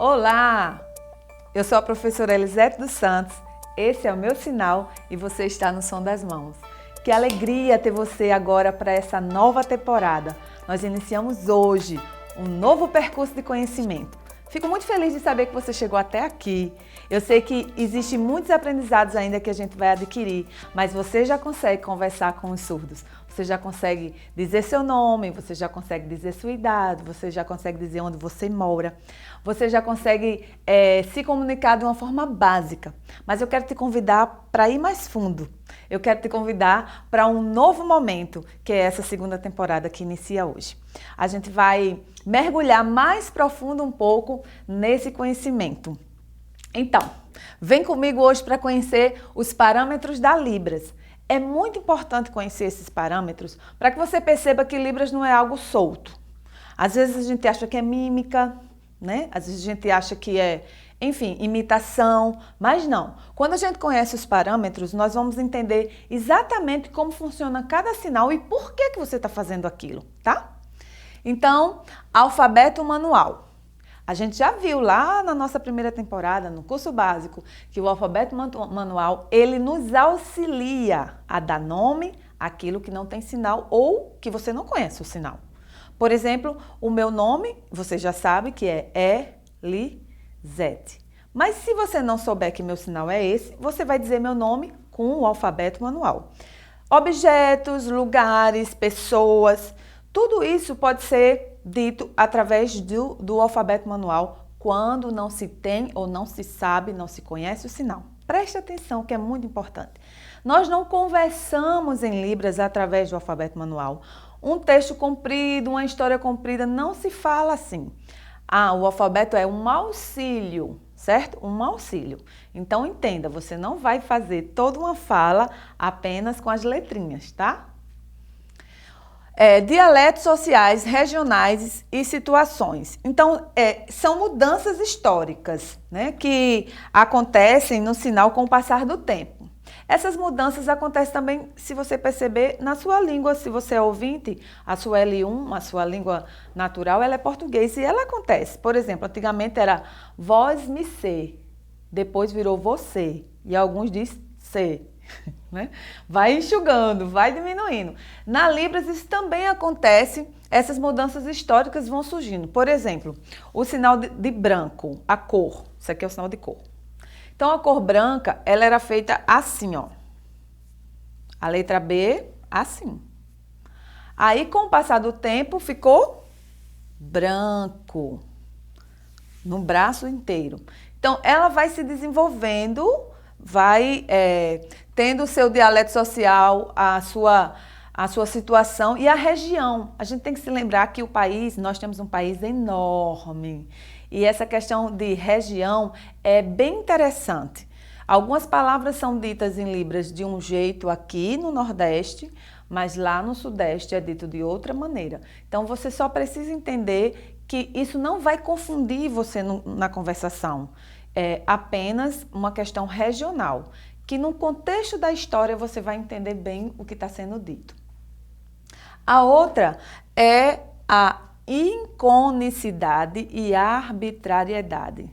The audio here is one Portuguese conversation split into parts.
Olá! Eu sou a professora Elisete dos Santos, esse é o meu sinal e você está no Som das Mãos. Que alegria ter você agora para essa nova temporada. Nós iniciamos hoje um novo percurso de conhecimento. Fico muito feliz de saber que você chegou até aqui. Eu sei que existem muitos aprendizados ainda que a gente vai adquirir, mas você já consegue conversar com os surdos. Você já consegue dizer seu nome, você já consegue dizer sua idade, você já consegue dizer onde você mora. Você já consegue se comunicar de uma forma básica. Mas eu quero te convidar para ir mais fundo. Eu quero te convidar para um novo momento, que é essa segunda temporada que inicia hoje. A gente vai mergulhar mais profundo um pouco nesse conhecimento. Então, vem comigo hoje para conhecer os parâmetros da Libras. É muito importante conhecer esses parâmetros para que você perceba que Libras não é algo solto. Às vezes a gente acha que é mímica, né? Às vezes a gente acha que é, enfim, imitação, mas não. Quando a gente conhece os parâmetros, nós vamos entender exatamente como funciona cada sinal e por que você está fazendo aquilo, tá? Então, alfabeto manual. A gente já viu lá na nossa primeira temporada, no curso básico, que o alfabeto manual, ele nos auxilia a dar nome àquilo que não tem sinal ou que você não conhece o sinal. Por exemplo, o meu nome, você já sabe que é Elisete. Mas se você não souber que meu sinal é esse, você vai dizer meu nome com o alfabeto manual. Objetos, lugares, pessoas, tudo isso pode ser dito através do alfabeto manual quando não se tem ou não se sabe, não se conhece o sinal. Preste atenção que é muito importante. Nós não conversamos em Libras através do alfabeto manual. Um texto comprido, uma história comprida, não se fala assim. O alfabeto é um auxílio, certo? Um auxílio. Então entenda, você não vai fazer toda uma fala apenas com as letrinhas, tá? Dialetos sociais, regionais e situações. Então, são mudanças históricas, né, que acontecem no sinal com o passar do tempo. Essas mudanças acontecem também, se você perceber, na sua língua. Se você é ouvinte, a sua L1, a sua língua natural, ela é português e ela acontece. Por exemplo, antigamente era vós me ser, depois virou você e alguns dizem ser. Né? Vai enxugando, vai diminuindo. Na Libras isso também acontece, essas mudanças históricas vão surgindo. Por exemplo, o sinal de branco, a cor, isso aqui é o sinal de cor. Então a cor branca, ela era feita assim, ó. A letra B, assim. Aí com o passar do tempo ficou branco, no braço inteiro. Então ela vai se desenvolvendo, vai tendo o seu dialeto social, a sua situação e a região. A gente tem que se lembrar que nós temos um país enorme e essa questão de região é bem interessante. Algumas palavras são ditas em Libras de um jeito aqui no Nordeste, mas lá no Sudeste é dito de outra maneira. Então você só precisa entender que isso não vai confundir você na conversação. É apenas uma questão regional, que no contexto da história você vai entender bem o que está sendo dito. A outra é a inconicidade e a arbitrariedade.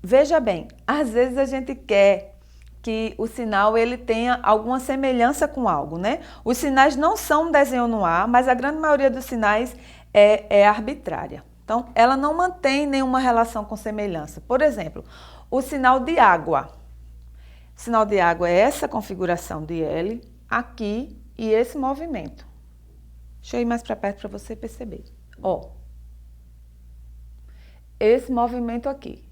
Veja bem, às vezes a gente quer que o sinal ele tenha alguma semelhança com algo, né? Os sinais não são um desenho no ar, mas a grande maioria dos sinais é arbitrária. Então, ela não mantém nenhuma relação com semelhança. Por exemplo, o sinal de água. O sinal de água é essa configuração de L aqui e esse movimento. Deixa eu ir mais para perto para você perceber. Ó, esse movimento aqui.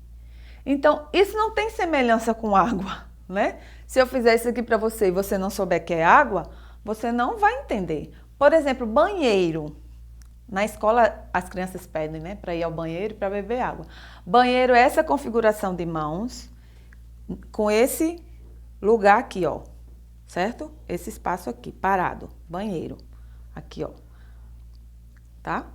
Então, isso não tem semelhança com água, né? Se eu fizer isso aqui para você e você não souber que é água, você não vai entender. Por exemplo, banheiro. Na escola, as crianças pedem, né, para ir ao banheiro para beber água. Banheiro é essa configuração de mãos com esse lugar aqui, ó, certo? Esse espaço aqui, parado, banheiro, aqui, ó, tá?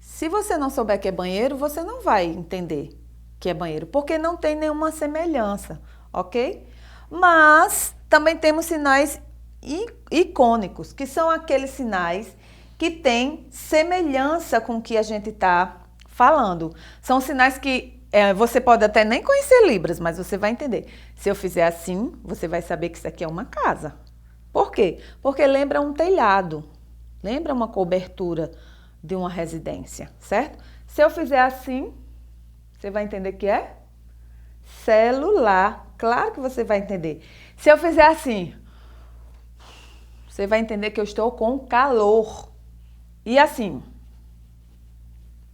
Se você não souber que é banheiro, você não vai entender que é banheiro, porque não tem nenhuma semelhança, ok? Mas também temos sinais icônicos, que são aqueles sinais que têm semelhança com o que a gente está falando. São sinais que Você pode até nem conhecer Libras, mas você vai entender. Se eu fizer assim, você vai saber que isso aqui é uma casa. Por quê? Porque lembra um telhado, lembra uma cobertura de uma residência, certo? Se eu fizer assim, você vai entender que é celular. Claro que você vai entender. Se eu fizer assim, você vai entender que eu estou com calor. E assim,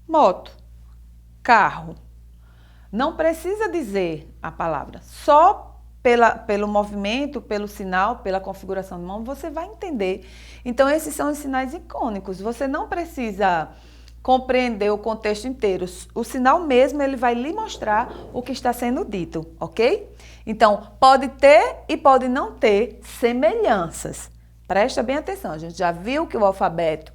moto, carro. Não precisa dizer a palavra. Só pelo movimento, pelo sinal, pela configuração de mão, você vai entender. Então, esses são os sinais icônicos. Você não precisa compreender o contexto inteiro. O sinal mesmo, ele vai lhe mostrar o que está sendo dito, ok? Então, pode ter e pode não ter semelhanças. Presta bem atenção, a gente já viu que o alfabeto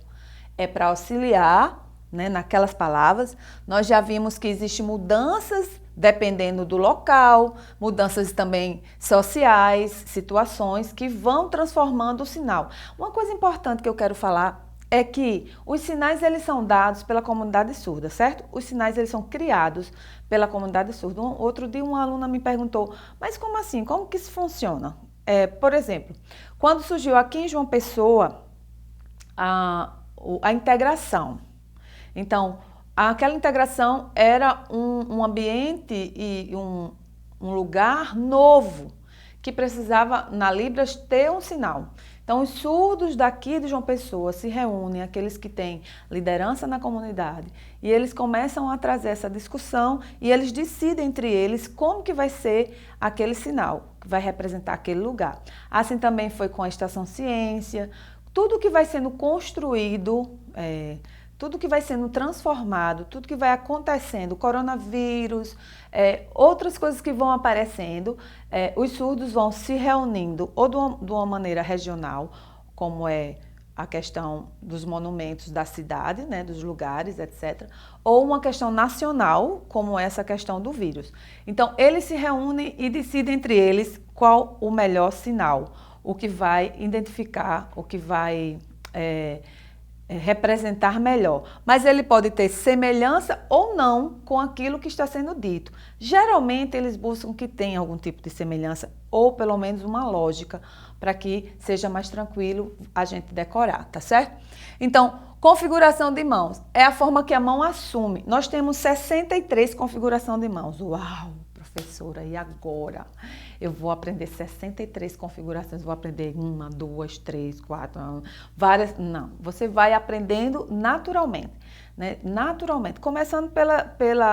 é para auxiliar, né, naquelas palavras. Nós já vimos que existem mudanças dependendo do local, mudanças também sociais, situações que vão transformando o sinal. Uma coisa importante que eu quero falar é que os sinais eles são dados pela comunidade surda, certo? Os sinais eles são criados pela comunidade surda. Outro dia uma aluna me perguntou, mas como assim? Como que isso funciona? Por exemplo, quando surgiu aqui em João Pessoa a integração. Então, aquela integração era um ambiente e um lugar novo que precisava, na Libras, ter um sinal. Então, os surdos daqui de João Pessoa se reúnem, aqueles que têm liderança na comunidade, e eles começam a trazer essa discussão e eles decidem entre eles como que vai ser aquele sinal, que vai representar aquele lugar. Assim também foi com a Estação Ciência, tudo que vai sendo construído, tudo que vai sendo transformado, tudo que vai acontecendo, coronavírus, outras coisas que vão aparecendo, os surdos vão se reunindo ou de uma maneira regional, como é a questão dos monumentos da cidade, né, dos lugares, etc., ou uma questão nacional, como essa questão do vírus. Então, eles se reúnem e decidem entre eles qual o melhor sinal, o que vai identificar, o que vai representar melhor. Mas ele pode ter semelhança ou não com aquilo que está sendo dito. Geralmente, eles buscam que tenha algum tipo de semelhança ou pelo menos uma lógica para que seja mais tranquilo a gente decorar, tá certo? Então, configuração de mãos é a forma que a mão assume. Nós temos 63 configurações de mãos. Uau, professora, e agora? Eu vou aprender 63 configurações, vou aprender 1, 2, 3, 4, várias. Não, você vai aprendendo naturalmente, né? Naturalmente. Começando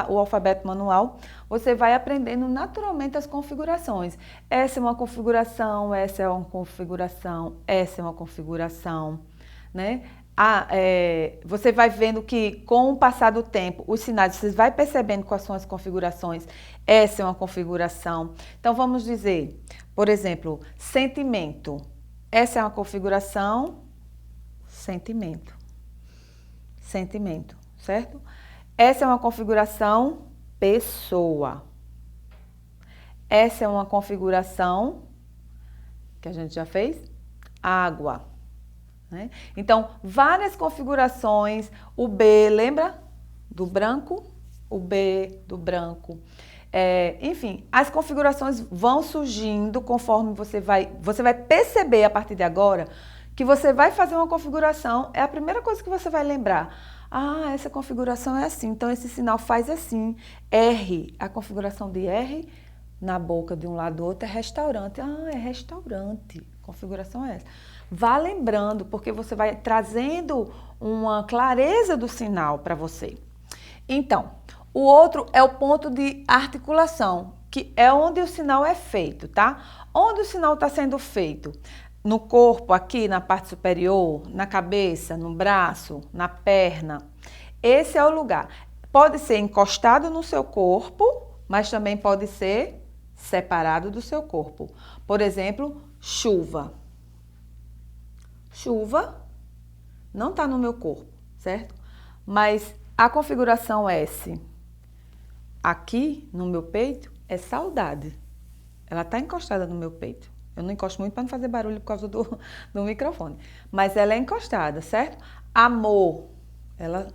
o alfabeto manual, você vai aprendendo naturalmente as configurações. Essa é uma configuração, essa é uma configuração, essa é uma configuração, né? Você vai vendo que com o passar do tempo, os sinais, você vai percebendo quais são as configurações. Essa é uma configuração. Então, vamos dizer, por exemplo, sentimento. Essa é uma configuração, sentimento. Sentimento, certo? Essa é uma configuração, pessoa. Essa é uma configuração, que a gente já fez, água. Né? Então, várias configurações, o B, lembra? Do branco, o B do branco. Enfim, as configurações vão surgindo conforme você vai perceber a partir de agora que você vai fazer uma configuração, é a primeira coisa que você vai lembrar. Ah, essa configuração é assim, então esse sinal faz assim. R, a configuração de R na boca de um lado do outro é restaurante. Ah, é restaurante, configuração é essa. Vá lembrando, porque você vai trazendo uma clareza do sinal para você. Então, o outro é o ponto de articulação, que é onde o sinal é feito, tá? Onde o sinal está sendo feito? No corpo, aqui na parte superior, na cabeça, no braço, na perna. Esse é o lugar. Pode ser encostado no seu corpo, mas também pode ser separado do seu corpo. Por exemplo, chuva. Chuva não está no meu corpo, certo? Mas a configuração S aqui no meu peito é saudade. Ela está encostada no meu peito. Eu não encosto muito para não fazer barulho por causa do microfone. Mas ela é encostada, certo? Amor, ela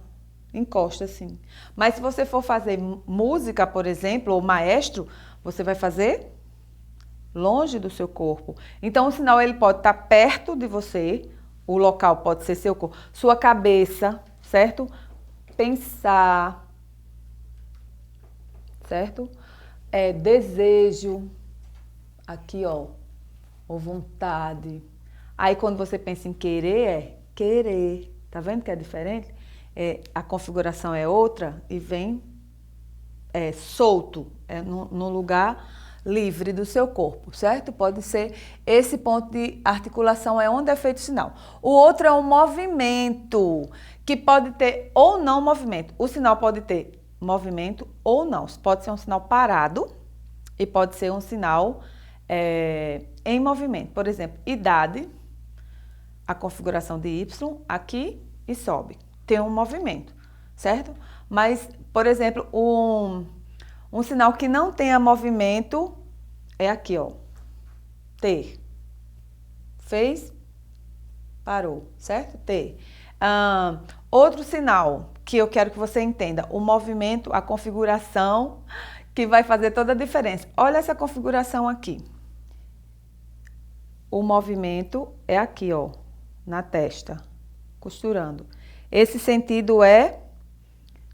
encosta assim. Mas se você for fazer música, por exemplo, ou maestro, você vai fazer longe do seu corpo. Então o sinal ele pode estar perto de você, o local pode ser seu corpo, sua cabeça, certo? Pensar, certo? Desejo, aqui ó, ou vontade. Aí quando você pensa em querer, é querer. Tá vendo que é diferente? A configuração é outra e vem solto, no lugar livre do seu corpo, certo? Pode ser esse ponto de articulação é onde é feito o sinal. O outro é um movimento, que pode ter ou não movimento. O sinal pode ter movimento ou não. Pode ser um sinal parado e pode ser um sinal em movimento. Por exemplo, idade, a configuração de Y, aqui e sobe. Tem um movimento, certo? Mas, por exemplo, um sinal que não tenha movimento é aqui, ó. T. Fez, parou, certo? T. Outro sinal que eu quero que você entenda, o movimento, a configuração, que vai fazer toda a diferença. Olha essa configuração aqui. O movimento é aqui, ó, na testa, costurando. Esse sentido é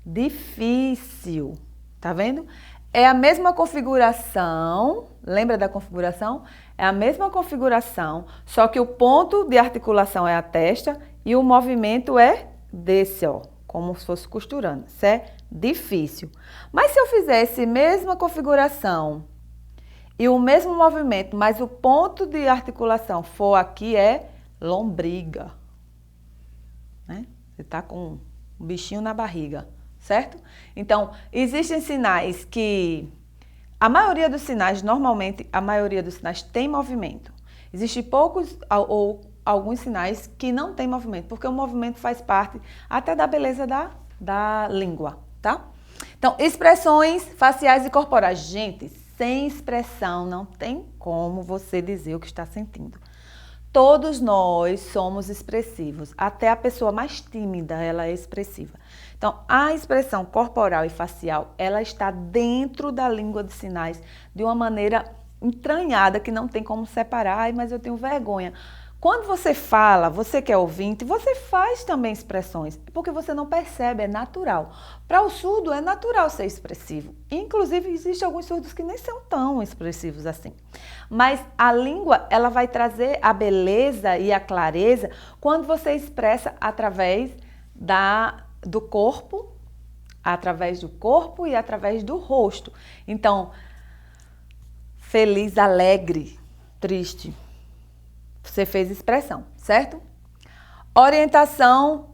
difícil, tá vendo? É a mesma configuração, lembra da configuração? É a mesma configuração, só que o ponto de articulação é a testa e o movimento é desse, ó, como se fosse costurando. Isso é difícil. Mas se eu fizesse a mesma configuração e o mesmo movimento, mas o ponto de articulação for aqui, é lombriga, né? Você tá com um bichinho na barriga, certo? Então, existem sinais que... A maioria dos sinais, normalmente, a maioria dos sinais tem movimento. Existem poucos ou alguns sinais que não tem movimento, porque o movimento faz parte até da beleza da língua, tá? Então, expressões faciais e corporais. Gente, sem expressão não tem como você dizer o que está sentindo. Todos nós somos expressivos, até a pessoa mais tímida, ela é expressiva. Então, a expressão corporal e facial, ela está dentro da língua de sinais de uma maneira entranhada, que não tem como separar. Ai, mas eu tenho vergonha. Quando você fala, você que é ouvinte, você faz também expressões, porque você não percebe, é natural. Para o surdo é natural ser expressivo. Inclusive, existem alguns surdos que nem são tão expressivos assim. Mas a língua, ela vai trazer a beleza e a clareza quando você expressa através do corpo e através do rosto. Então, feliz, alegre, triste. Você fez expressão, certo? Orientação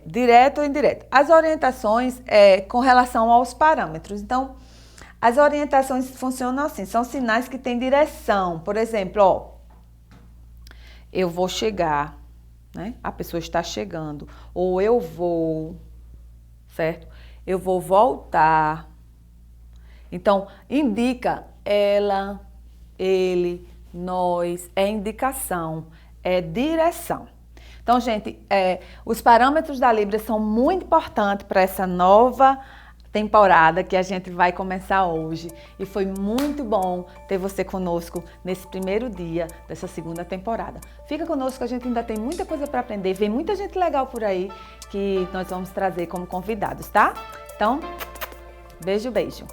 direta ou indireta. As orientações com relação aos parâmetros. Então, as orientações funcionam assim, são sinais que têm direção. Por exemplo, ó, eu vou chegar, né? A pessoa está chegando. Ou eu vou, certo? Eu vou voltar. Então, indica ela, ele, nós, é indicação, é direção. Então, gente, os parâmetros da Libra são muito importantes para essa nova temporada que a gente vai começar hoje. E foi muito bom ter você conosco nesse primeiro dia dessa segunda temporada. Fica conosco, a gente ainda tem muita coisa para aprender. Vem muita gente legal por aí que nós vamos trazer como convidados, tá? Então, beijo, beijo.